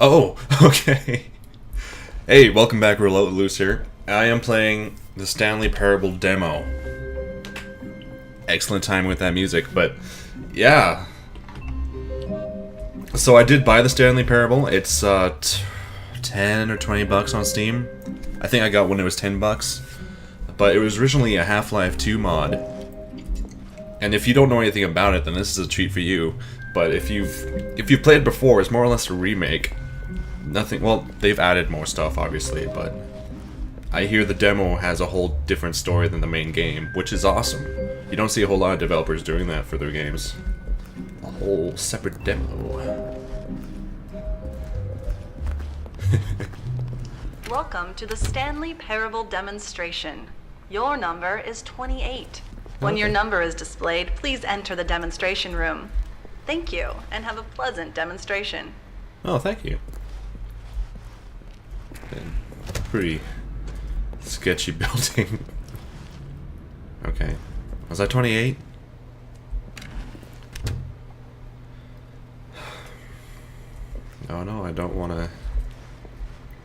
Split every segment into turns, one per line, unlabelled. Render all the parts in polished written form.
Oh, okay. Hey, welcome back, Reload Loose here. I am playing the Stanley Parable demo. Excellent time with that music, but yeah. So I did buy the Stanley Parable. It's 10 or 20 bucks on Steam. I think I got when it was 10 bucks. But it was originally a Half-Life 2 mod. And if you don't know anything about it, then this is a treat for you. But if you've played it before, it's more or less a remake. Nothing. Well, they've added more stuff, obviously, but I hear the demo has a whole different story than the main game, which is awesome. You don't see a whole lot of developers doing that for their games. A whole separate demo.
Welcome to the Stanley Parable demonstration. Your number is 28. When your number is displayed, please enter the demonstration room. Thank you, and have a pleasant demonstration.
Oh, thank you. Pretty sketchy building. Okay. Was I 28? No, I don't want to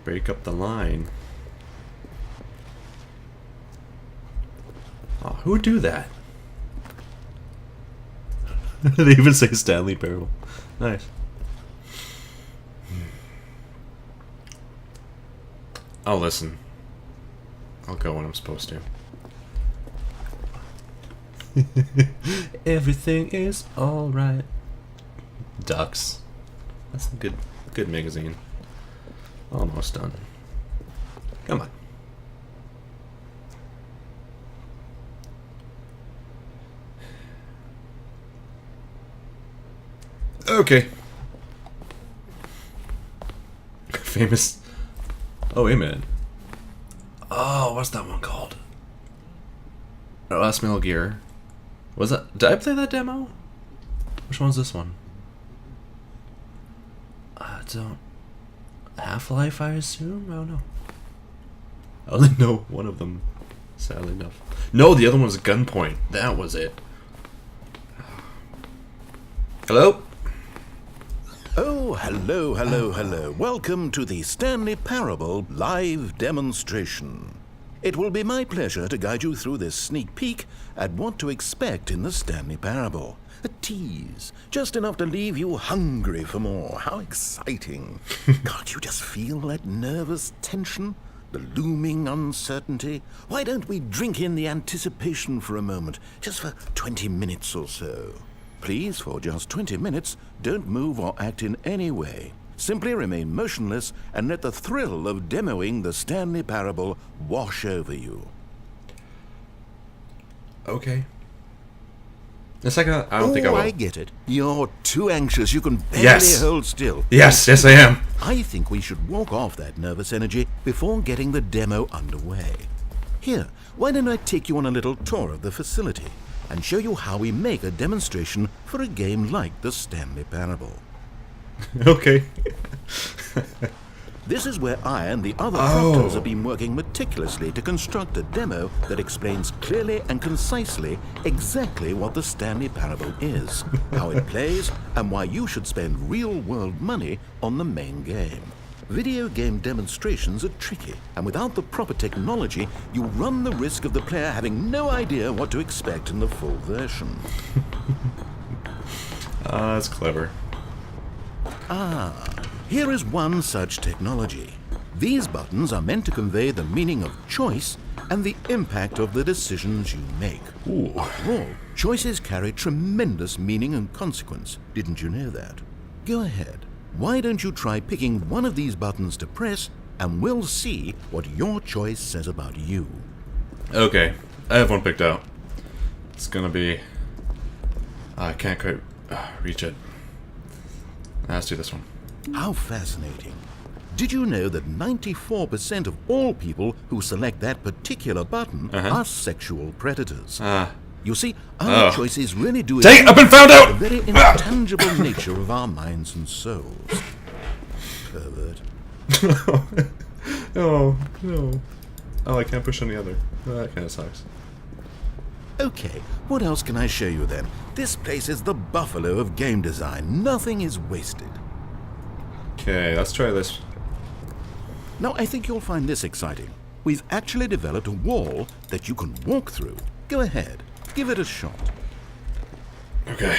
break up the line. Oh, who would do that? They even say Stanley Parable. Nice. Oh, listen. I'll go when I'm supposed to. Everything is alright. Ducks. That's a good magazine. Almost done. Come on. Okay. Famous. Oh, wait a minute. Oh, what's that one called? Oh, last Metal Gear. Was that? Did I play that demo? Which one's this one? I don't. Half-Life, I assume? I don't know. I only know one of them, sadly enough. No, the other one was Gunpoint. That was it. Hello?
Oh, hello. Welcome to the Stanley Parable live demonstration. It will be my pleasure to guide you through this sneak peek at what to expect in the Stanley Parable. A tease, just enough to leave you hungry for more. How exciting. Can't you just feel that nervous tension? The looming uncertainty? Why don't we drink in the anticipation for a moment, just for 20 minutes or so? Please, for just 20 minutes, don't move or act in any way. Simply remain motionless and let the thrill of demoing the Stanley Parable wash over you.
Okay. A second, I don't think I will.
I get it. You're too anxious. You can barely hold still.
Yes, I am.
I think we should walk off that nervous energy before getting the demo underway. Here, why don't I take you on a little tour of the facility and show you how we make a demonstration for a game like the Stanley Parable.
Okay.
This is where I and the other proctors have been working meticulously to construct a demo that explains clearly and concisely exactly what the Stanley Parable is, how it plays, and why you should spend real-world money on the main game. Video game demonstrations are tricky, and without the proper technology, you run the risk of the player having no idea what to expect in the full version.
That's clever.
Here is one such technology. These buttons are meant to convey the meaning of choice and the impact of the decisions you make.
Ooh.
After all, choices carry tremendous meaning and consequence. Didn't you know that? Go ahead. Why don't you try picking one of these buttons to press, and we'll see what your choice says about you.
Okay, I have one picked out. It's gonna be... I can't quite reach it. Let's do this one.
How fascinating. Did you know that 94% of all people who select that particular button are sexual predators? You see, our choices really do
Dang it, I've been found out!
the very intangible nature of our minds and souls. Pervert.
Oh, no. Oh, I can't push any other. Oh, that kind of sucks.
Okay, what else can I show you then? This place is the buffalo of game design. Nothing is wasted.
Okay, let's try this.
Now, I think you'll find this exciting. We've actually developed a wall that you can walk through. Go ahead, give it a shot.
Okay.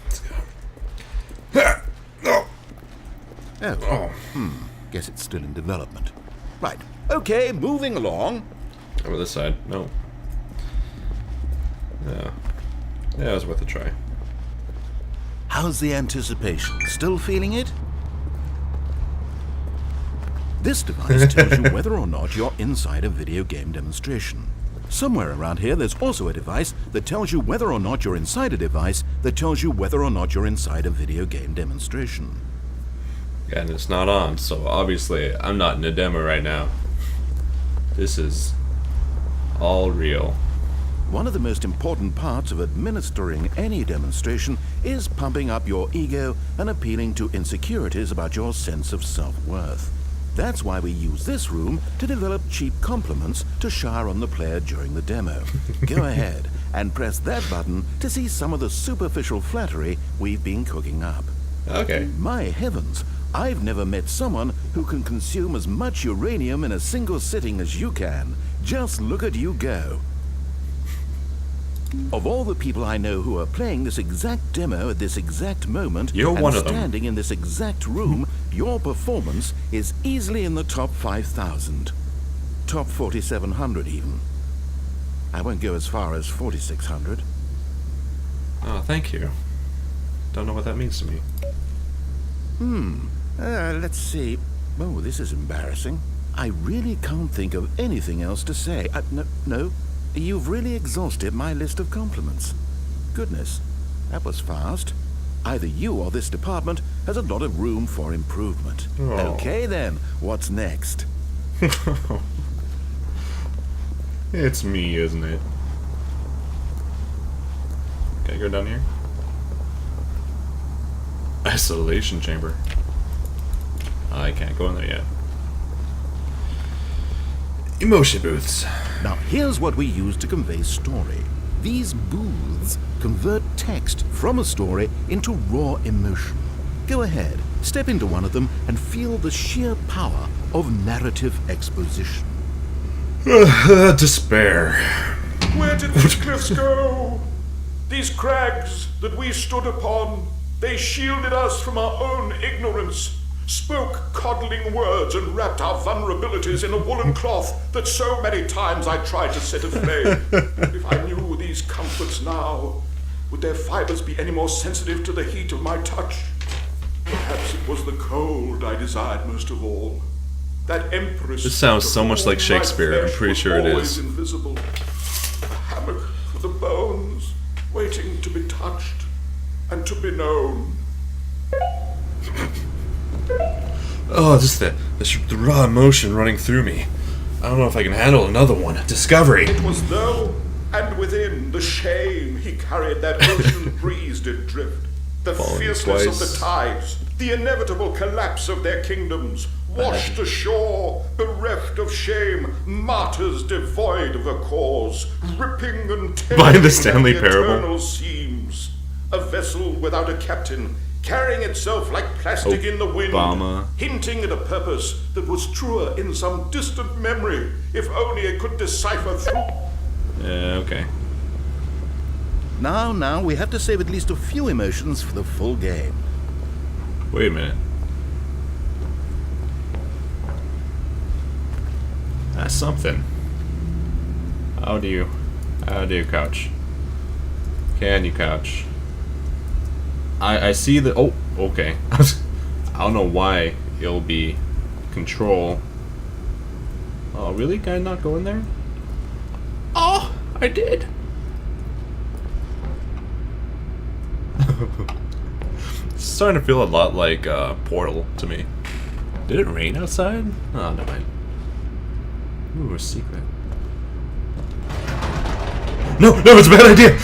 Let's go.
Oh. Guess it's still in development. Right. Okay, moving along.
Over this side. No. Yeah. Yeah, it was worth a try.
How's the anticipation? Still feeling it? This device tells you whether or not you're inside a video game demonstration. Somewhere around here, there's also a device that tells you whether or not you're inside a device that tells you whether or not you're inside a video game demonstration.
And it's not on, so obviously I'm not in a demo right now. This is all real.
One of the most important parts of administering any demonstration is pumping up your ego and appealing to insecurities about your sense of self-worth. That's why we use this room to develop cheap compliments to shower on the player during the demo. Go ahead and press that button to see some of the superficial flattery we've been cooking up.
Okay.
My heavens, I've never met someone who can consume as much uranium in a single sitting as you can. Just look at you go. Of all the people I know who are playing this exact demo at this exact moment,
You're
and
one of them.
standing in this exact room, your performance is easily in the top 5,000. Top 4,700 even. I won't go as far as 4,600.
Oh, thank you. Don't know what that means to me.
Let's see. Oh, this is embarrassing. I really can't think of anything else to say. No. You've really exhausted my list of compliments. Goodness, that was fast. Either you or this department has a lot of room for improvement.
Oh.
Okay then, what's next?
It's me, isn't it? Can I go down here? Isolation chamber. I can't go in there yet. Emotion booths.
Now here's what we use to convey story. These booths convert text from a story into raw emotion. Go ahead, step into one of them and feel the sheer power of narrative exposition.
Despair.
Where did these cliffs go? These crags that we stood upon, they shielded us from our own ignorance, spoke coddling words and wrapped our vulnerabilities in a woolen cloth that so many times I tried to set aflame. If I knew these comforts now, would their fibers be any more sensitive to the heat of my touch? Perhaps it was the cold I desired most of all. That empress.
This sounds so much like
my
Shakespeare. I'm
flesh
pretty
was
sure it
always
is.
Invisible. A hammock for the bones, waiting to be touched and to be known.
Oh, just the raw emotion running through me. I don't know if I can handle another one. Discovery.
It was though, and within the shame he carried that ocean breeze did drift. The
Falling
fierceness of
twice.
the tides, the inevitable collapse of their kingdoms, washed ashore, bereft of shame, martyrs devoid of a cause, ripping and tearing
By the Stanley
at
Parable.
eternal seams. A vessel without a captain, carrying itself like plastic in the wind,
Obama.
hinting at a purpose that was truer in some distant memory, if only it could decipher through.
Yeah, okay.
Now, we have to save at least a few emotions for the full game.
Wait a minute. That's something. How do you couch? Can you couch? I see the. Oh, okay. I don't know why it'll be control. Oh, really? Can I not go in there? Oh, I did. It's starting to feel a lot like Portal to me. Did it rain outside? Oh, never mind. Ooh, a secret. No, it's a bad idea!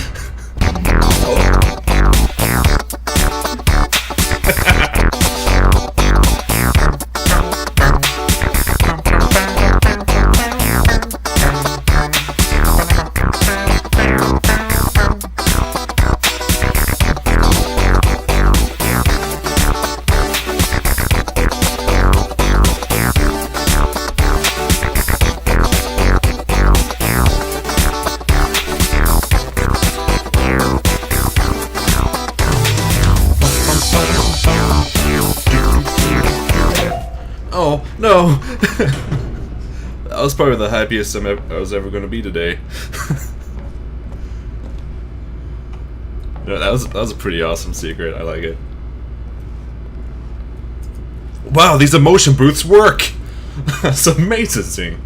was probably the happiest I was ever going to be today. Yeah, that was a pretty awesome secret. I like it. Wow, these emotion booths work! That's amazing.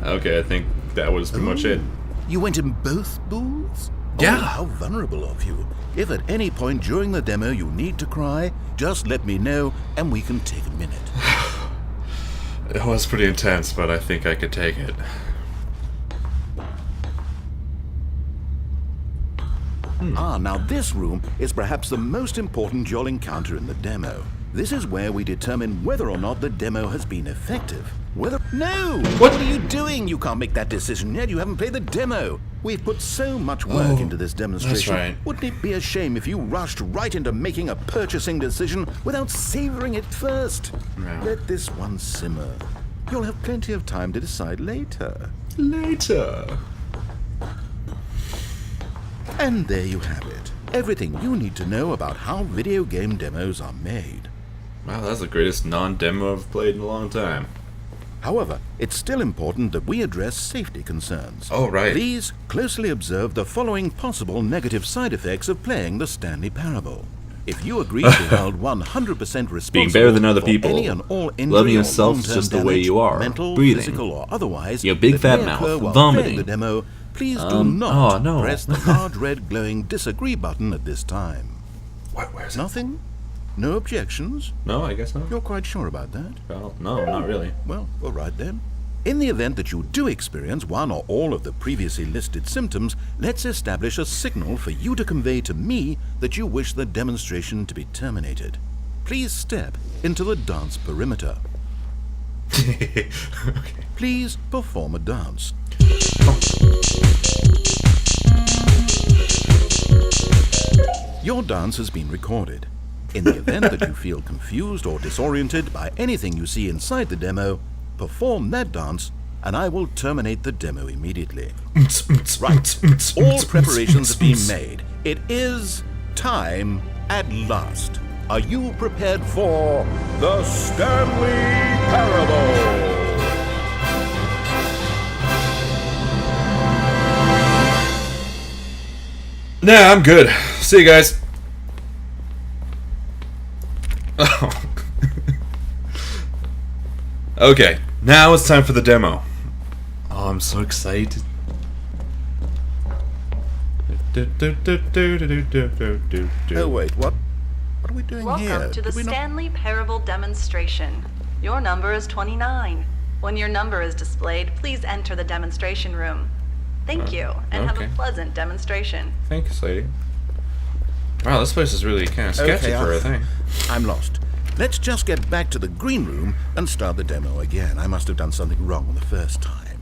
Okay, I think that was pretty much it.
You went in both booths?
Yeah.
Oh, how vulnerable of you. If at any point during the demo you need to cry, just let me know and we can take a minute.
It was pretty intense, but I think I could take it.
Ah, now this room is perhaps the most important you'll encounter in the demo. This is where we determine whether or not the demo has been effective. No! What are you doing? You can't make that decision yet. You haven't played the demo. We've put so much work into this demonstration.
That's right.
Wouldn't it be a shame if you rushed right into making a purchasing decision without savoring it first?
No.
Let this one simmer. You'll have plenty of time to decide later.
Later.
And there you have it. Everything you need to know about how video game demos are made.
Wow, that's the greatest non-demo I've played in a long time.
However, it's still important that we address safety concerns.
Oh, right.
Please closely observe the following possible negative side effects of playing the Stanley Parable. If you agree to be held 100% responsible
Being better than other
for
people,
any and all injury
loving
or
yourself
long-term
just the way
damage,
you are,
mental,
breathing,
physical, or otherwise,
your big
that
fat
may
mouth,
occur while
vomiting.
playing the demo, please do not
oh, no.
press the large red glowing disagree button at this time.
Where's it?
Nothing? No objections?
No, I guess not.
You're quite sure about that?
Well, no, not really.
Well, all right then. In the event that you do experience one or all of the previously listed symptoms, let's establish a signal for you to convey to me that you wish the demonstration to be terminated. Please step into the dance perimeter.
Okay.
Please perform a dance. Your dance has been recorded. In the event that you feel confused or disoriented by anything you see inside the demo, perform that dance and I will terminate the demo immediately. Right. All preparations have been made. It is time at last. Are you prepared for the Stanley Parable?
Nah, I'm good. See you guys. Oh. Okay, now it's time for the demo. Oh, I'm so excited.
Oh wait, what? What are we doing here?
Welcome to the
Did we not-
Stanley Parable demonstration. Your number is 29. When your number is displayed, please enter the demonstration room. Thank you, and have
okay.
a pleasant demonstration.
Thanks, lady. Wow, this place is really kind of sketchy for a thing.
I'm lost. Let's just get back to the green room and start the demo again. I must have done something wrong the first time.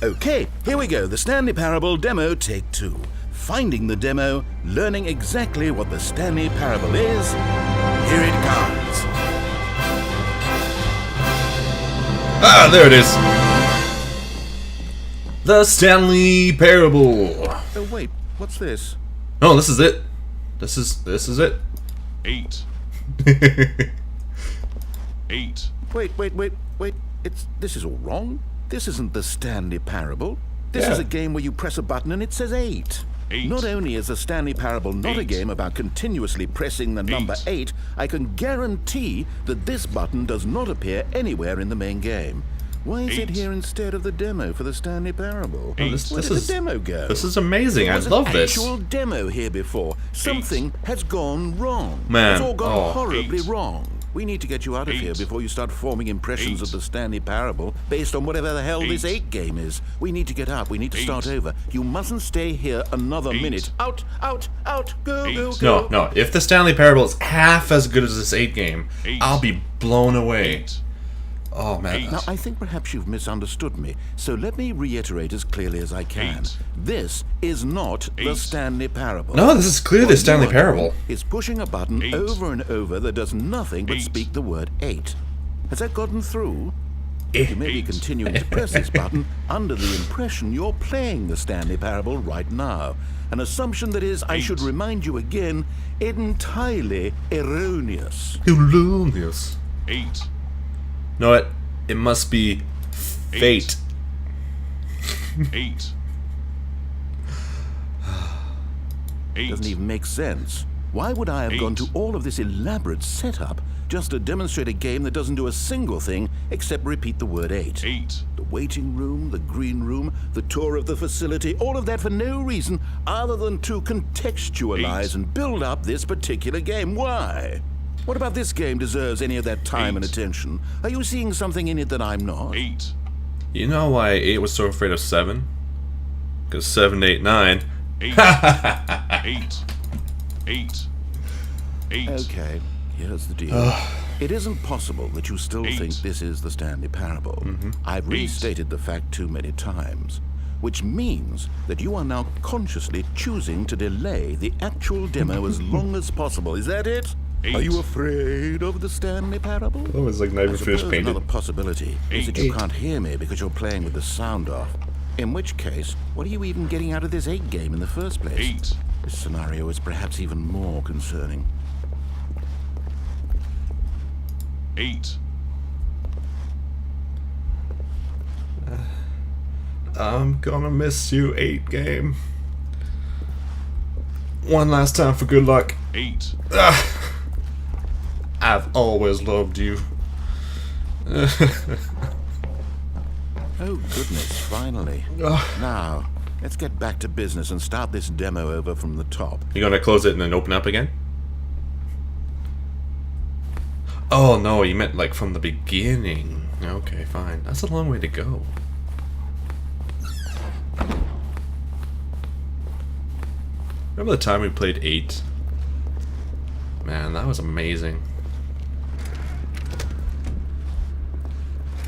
Okay, here we go. The Stanley Parable demo, take 2. Finding the demo, learning exactly what the Stanley Parable is. Here it comes.
Ah, there it is. The Stanley Parable.
Oh wait, what's this?
Oh, this is it. This is it.
8. 8.
Wait. This is all wrong. This isn't the Stanley Parable. This is a game where you press a button and it says 8.
8.
Not only is the Stanley Parable not a
8.
game about continuously pressing the number 8, I can guarantee that this button does not appear anywhere in the main game. Why is it
8.
here instead of the demo for the Stanley Parable?
Oh,
Where did the demo go?
This is amazing.
There
I
was
love
an
this.
actual demo here before. Something has gone wrong.
Man,
It's all gone
oh.
horribly
8.
wrong. We need to get you out of here
8.
before you start forming impressions
8.
of the Stanley Parable based on whatever the hell this
8.
8 game is. We need to get up. We need to
8.
start over. You mustn't stay here another
8.
minute. Out. Go,
8.
go.
No. If the Stanley Parable is half as good as this 8 game,
8.
I'll be blown away.
8.
Oh man.
8.
Now, I think perhaps you've misunderstood me, so let me reiterate as clearly as I can.
8.
This is not the
8.
Stanley Parable.
No, this is clearly the
What
Stanley
you are
Parable.
doing is pushing a button
8.
over and over that does nothing but
8.
speak the word 8. Has that gotten through? You may be continuing to press this button under the impression you're playing the Stanley Parable right now. An assumption that is, I should remind you again, entirely erroneous.
Erroneous.
8.
No, it must be fate.
8. 8.
Doesn't even make sense. Why would I have gone to all of this elaborate setup just to demonstrate a game that doesn't do a single thing except repeat the word 8?
8.
The waiting room, the green room, the tour of the facility, all of that for no reason other than to contextualize and build up this particular game. Why? What about this game deserves any of that time and attention? Are you seeing something in it that I'm not?
8.
You know why 8 was so afraid of 7? Because 7, 8, 9.
8. 8. 8. 8.
Okay, here's the deal. It isn't possible that you still think this is the Stanley Parable. I've restated the fact too many times, which means that you are now consciously choosing to delay the actual demo as long as possible. Is that it?
8.
Are you afraid of the Stanley Parable?
Oh, it's like not even
I
finished
suppose
painted.
another possibility is that you can't hear me because you're playing with the sound off. In which case, what are you even getting out of this 8 game in the first place?
8.
This scenario is perhaps even more concerning.
8.
I'm gonna miss you, 8 game. One last time for good luck.
8.
I've always loved you.
Oh goodness, finally. Now, let's get back to business and start this demo over from the top.
You gonna close it and then open up again? Oh no, you meant like from the beginning. Okay, fine. That's a long way to go. Remember the time we played 8? Man, that was amazing.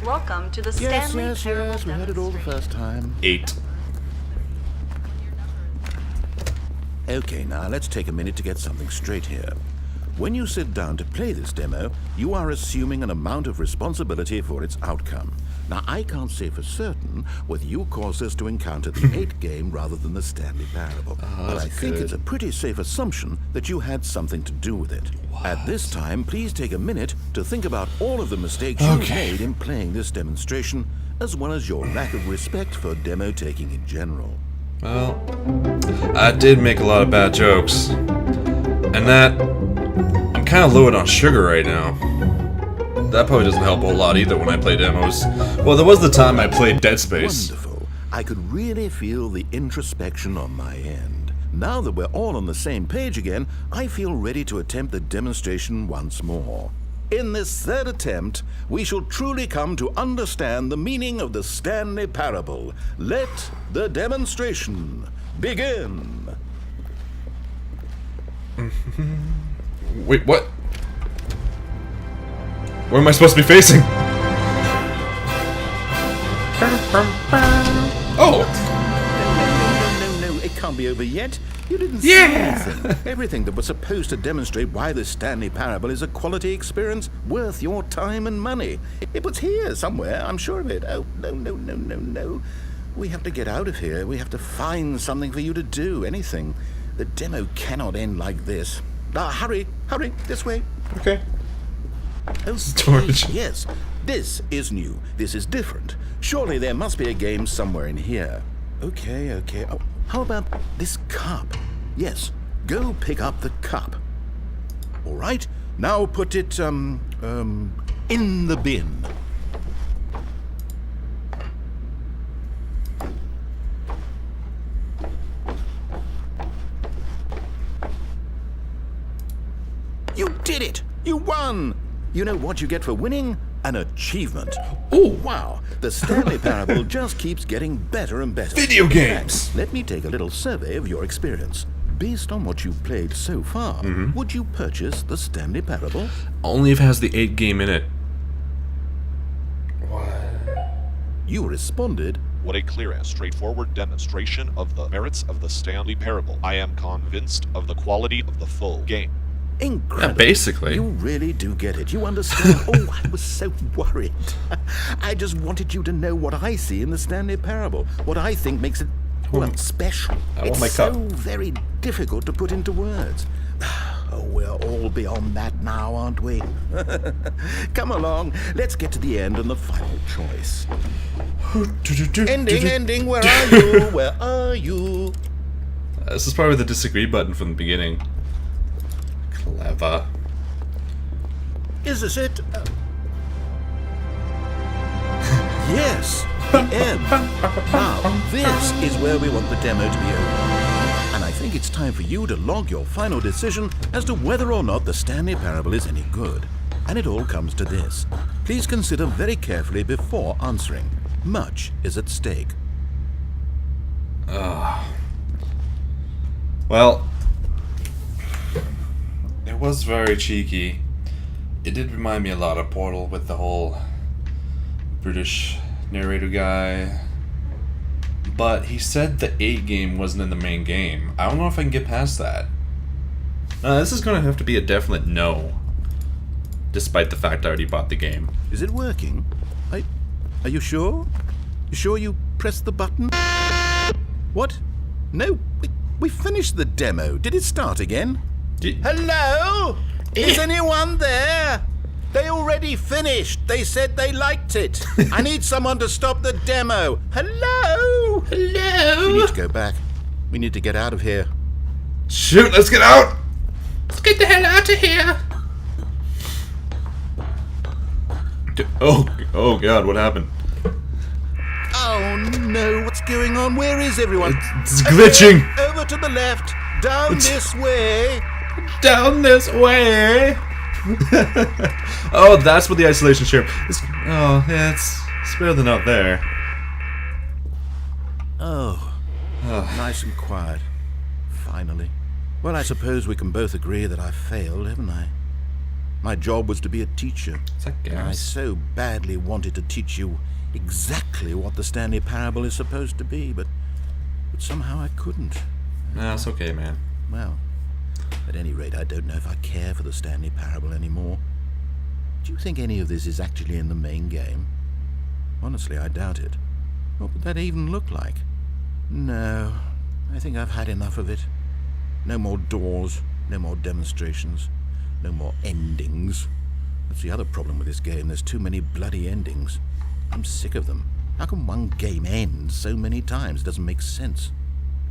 Welcome to the
Yes,
Stanley
yes,
Parable
yes, we had it all the
demonstration.
first time.
8.
Okay, now let's take a minute to get something straight here. When you sit down to play this demo, you are assuming an amount of responsibility for its outcome. Now, I can't say for certain whether you caused us to encounter the 8 game rather than the Stanley Parable, but I think it's a pretty safe assumption that you had something to do with it. At this time, please take a minute to think about all of the mistakes you made in playing this demonstration, as well as your lack of respect for demo taking in general.
Well, I did make a lot of bad jokes. And that... I'm kind of low on sugar right now. That probably doesn't help a whole lot either when I play demos. Well, there was the time I played Dead Space.
Wonderful. I could really feel the introspection on my end. Now that we're all on the same page again, I feel ready to attempt the demonstration once more. In this third attempt, we shall truly come to understand the meaning of the Stanley Parable. Let the demonstration begin.
Wait, what? Where am I supposed to be facing? Oh!
No, it can't be over yet. You didn't see anything. Everything that was supposed to demonstrate why the Stanley Parable is a quality experience worth your time and money. It was here somewhere, I'm sure of it. Oh, no. We have to get out of here. We have to find something for you to do, anything. The demo cannot end like this. Hurry, this way.
Okay.
Oh,
Storage.
yes, this is new. This is different. Surely there must be a game somewhere in here. Okay. Oh, how about this cup? Yes, go pick up the cup. All right, now put it, in the bin. You did it! You won! You know what you get for winning? An achievement. Oh, wow. The Stanley Parable just keeps getting better and better.
Video
In
games!
fact, let me take a little survey of your experience. Based on what you've played so far, would you purchase the Stanley Parable?
Only if it has the 8 game in it.
You responded,
What a clear and straightforward demonstration of the merits of the Stanley Parable. I am convinced of the quality of the full game.
Incredible.
Yeah, basically.
You really do get it. You understand. Oh, I was so worried. I just wanted you to know what I see in the Stanley Parable. What I think makes it, well, special.
I want
It's
my cup.
so very difficult to put into words. Oh, we're all beyond that now, aren't we? Come along. Let's get to the end and the final choice. Ending. Where are you? Where are you?
This is probably the disagree button from the beginning. Clever.
Is this it? Yes, the end. Now, this is where we want the demo to be over. And I think it's time for you to log your final decision as to whether or not the Stanley Parable is any good. And it all comes to this. Please consider very carefully before answering. Much is at stake.
Well, it was very cheeky. It did remind me a lot of Portal with the whole British narrator guy. But he said the 8 game wasn't in the main game. I don't know if I can get past that. This is going to have to be a definite no. Despite the fact I already bought the game.
Is it working? Are you sure? You sure you pressed the button? What? No, we finished the demo. Did it start again? Hello? Is anyone there? They already finished. They said they liked it. I need someone to stop the demo. Hello?
Hello?
We need to go back. We need to get out of here.
Shoot, let's get out! Let's get the hell out of here! Oh god, what happened?
Oh no, what's going on? Where is everyone?
It's glitching!
Over to the left. Down this way.
Down this way! Oh, that's what the isolation sheriff is. Oh, yeah, it's better than out there.
Oh, nice and quiet. Finally. Well, I suppose we can both agree that I failed, haven't I? My job was to be a teacher.
Is that
And I
gas?
so badly wanted to teach you exactly what the Stanley Parable is supposed to be, but somehow I couldn't.
Nah, it's okay, man.
Well, at any rate, I don't know if I care for the Stanley Parable anymore. Do you think any of this is actually in the main game? Honestly, I doubt it. What would that even look like? No, I think I've had enough of it. No more doors, no more demonstrations, no more endings. That's the other problem with this game. There's too many bloody endings. I'm sick of them. How can one game end so many times? It doesn't make sense.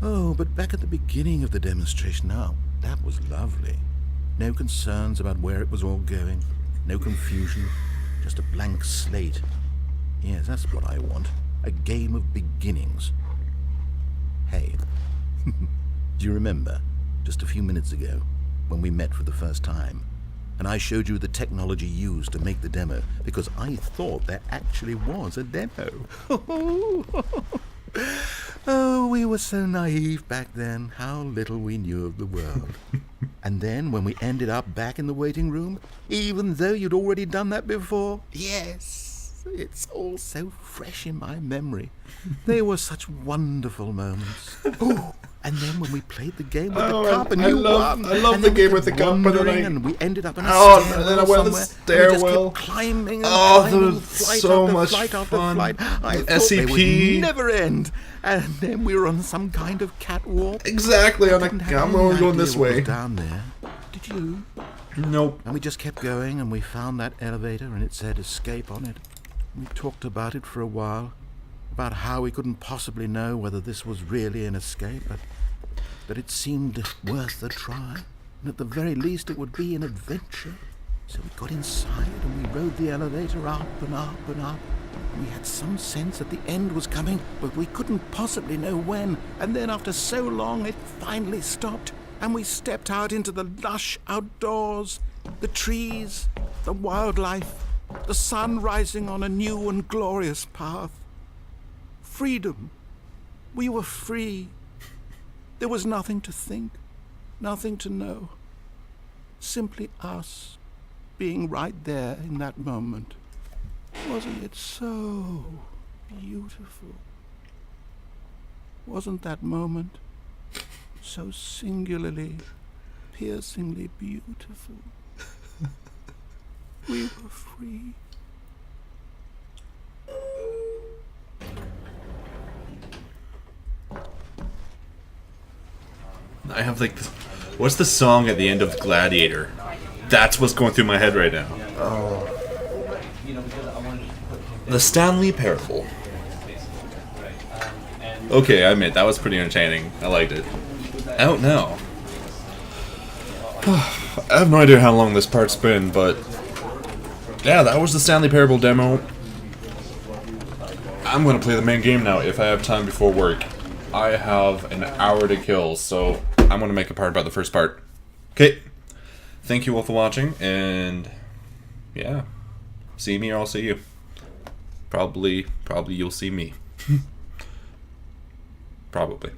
Oh, but back at the beginning of the demonstration, now, that was lovely. No concerns about where it was all going. No confusion. Just a blank slate. Yes, that's what I want. A game of beginnings. Hey, do you remember, just a few minutes ago, when we met for the first time, and I showed you the technology used to make the demo, because I thought there actually was a demo. Oh, we were so naive back then. How little we knew of the world. And then, when we ended up back in the waiting room, even though you'd already done that before, yes, it's all so fresh in my memory. They were such wonderful moments. Oh, and then when we played the game with the cup and you won.
I love
and
the
then we
game with
kept
the cup, but then
wandering and we ended up in a
Oh,
stairwell
and then I went on the
somewhere, and we just
stairwell.
kept climbing and
Oh, there
climbing,
was
flight
so
after
much
flight after
fun.
flight. I thought they
SCP.
would never end. And then we were on some kind of catwalk.
Exactly, on a
Didn't have
I'm
any
going
idea
this
what was
way.
down there. Did you?
Nope.
And we just kept going, and we found that elevator, and it said escape on it. We talked about it for a while, about how we couldn't possibly know whether this was really an escape, but it seemed worth a try, and at the very least it would be an adventure. So we got inside, and we rode the elevator up and up and up. We had some sense that the end was coming, but we couldn't possibly know when. And then after so long, it finally stopped, and we stepped out into the lush outdoors, the trees, the wildlife, the sun rising on a new and glorious path. Freedom. We were free. There was nothing to think, nothing to know. Simply us being right there in that moment. Wasn't it so beautiful? Wasn't that moment so singularly piercingly beautiful. We were free.
I have like, what's the song at the end of Gladiator? That's what's going through my head right now. The Stanley Parable. Okay, I admit that was pretty entertaining. I liked it. Out now. I have no idea how long this part's been, but yeah, that was the Stanley Parable demo. I'm gonna play the main game now if I have time before work. I have an hour to kill, so I'm gonna make a part about the first part. Okay. Thank you all for watching, and yeah, see me or I'll see you. Probably you'll see me. Probably.